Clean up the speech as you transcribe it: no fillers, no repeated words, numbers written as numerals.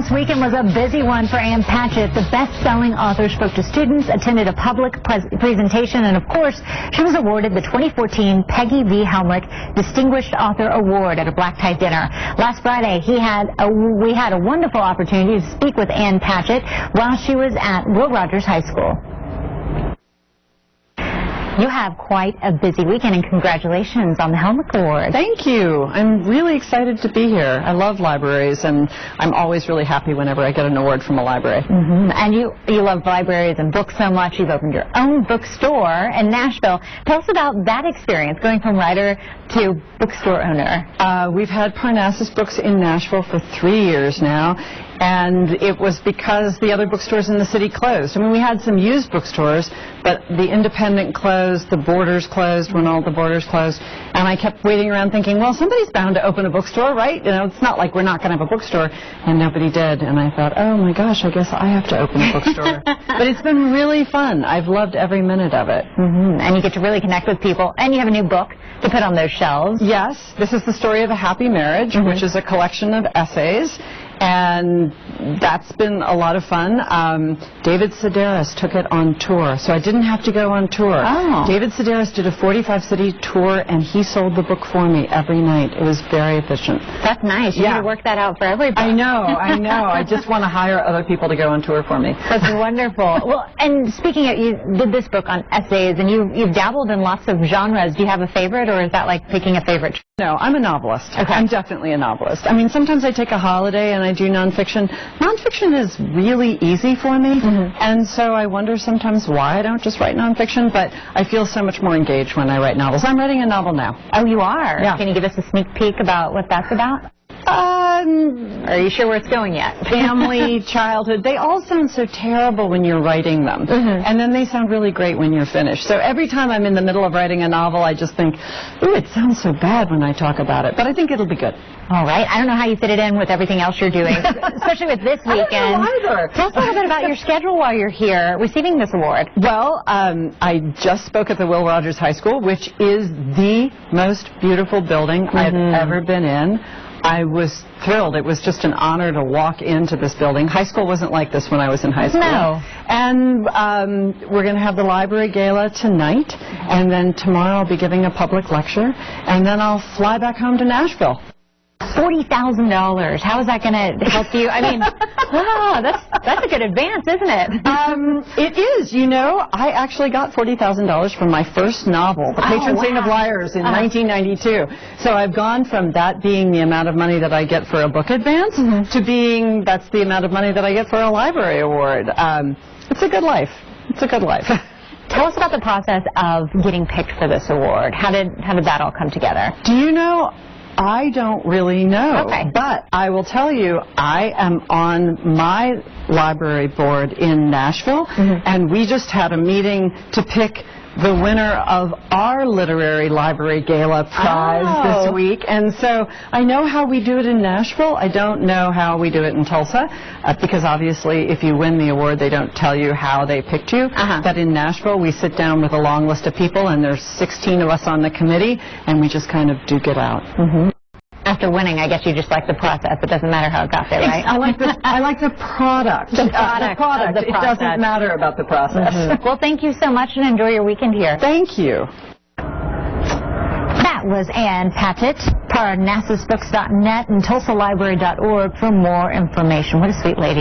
past weekend was a busy one for Ann Patchett. The best-selling author spoke to students, attended a public presentation, and, of course, she was awarded the 2014 Peggy V. Helmerich Distinguished Author Award at a black-tie dinner. Last Friday, we had a wonderful opportunity to speak with Ann Patchett while she was at Will Rogers High School. You have quite a busy weekend, and congratulations on the Helmerich Award. Thank you. I'm really excited to be here. I love libraries, and I'm always really happy whenever I get an award from a library. And you love libraries and books so much. You've opened your own bookstore in Nashville. Tell us about that experience, going from writer to bookstore owner. We've had Parnassus Books in Nashville for 3 years now, and it was because the other bookstores in the city closed. I mean, we had some used bookstores, but the Independent closed, the Borders closed when all the Borders closed, and I kept waiting around thinking, well, somebody's bound to open a bookstore, right? You know, it's not like we're not going to have a bookstore, and nobody did, and I thought, oh my gosh, I guess I have to open a bookstore. But it's been really fun. I've loved every minute of it. And you get to really connect with people, and you have a new book to put on those shelves. Yes, this is The Story of a Happy Marriage, which is a collection of essays. And that's been a lot of fun. David Sedaris took it on tour, so I didn't have to go on tour. Oh. David Sedaris did a 45-city tour, and he sold the book for me every night. It was very efficient. That's nice. You need to work that out for everybody. I know. I just want to hire other people to go on tour for me. That's wonderful. Well, and speaking of, you did this book on essays, and you've dabbled in lots of genres. Do you have a favorite, or is that like picking a favorite? No, I'm a novelist. Okay. I'm definitely a novelist. I mean, sometimes I take a holiday and I do nonfiction. Nonfiction is really easy for me, and so I wonder sometimes why I don't just write nonfiction, but I feel so much more engaged when I write novels. I'm writing a novel now. Oh, you are? Yeah. Can you give us a sneak peek about what that's about? Are you sure where it's going yet? Family, childhood, they all sound so terrible when you're writing them. And then they sound really great when you're finished. So every time I'm in the middle of writing a novel, I just think, ooh, it sounds so bad when I talk about it. But I think it'll be good. All right. I don't know how you fit it in with everything else you're doing, especially with this weekend. I don't know either. Tell us a little bit about your schedule while you're here receiving this award. Well, I just spoke at the Will Rogers High School, which is the most beautiful building I've ever been in. I was thrilled. It was just an honor to walk into this building. High school wasn't like this when I was in high school. No. And we're going to have the library gala tonight, and then tomorrow I'll be giving a public lecture, and then I'll fly back home to Nashville. $40,000. How is that going to help you? I mean, wow, that's a good advance, isn't it? It is. You know, I actually got $40,000 from my first novel, The Patron Saint of Liars, in 1992. So I've gone from that being the amount of money that I get for a book advance to being that's the amount of money that I get for a library award. It's a good life. It's a good life. Tell us about the process of getting picked for this award. How did that all come together? Do you know? I don't really know, okay. But I will tell you, I am on my library board in Nashville, and we just had a meeting to pick the winner of our literary library gala prize this week. And so I know how we do it in Nashville. I don't know how we do it in Tulsa, because obviously if you win the award, they don't tell you how they picked you. But in Nashville, we sit down with a long list of people, and there's 16 of us on the committee, and we just kind of duke it out. After winning, I guess you just like the process. It doesn't matter how it got there, right? I like the product. The product. It doesn't matter about the process. Well, thank you so much, and enjoy your weekend here. Thank you. That was Ann Patchett, ParnassusBooks.net and TulsaLibrary.org for more information. What a sweet lady.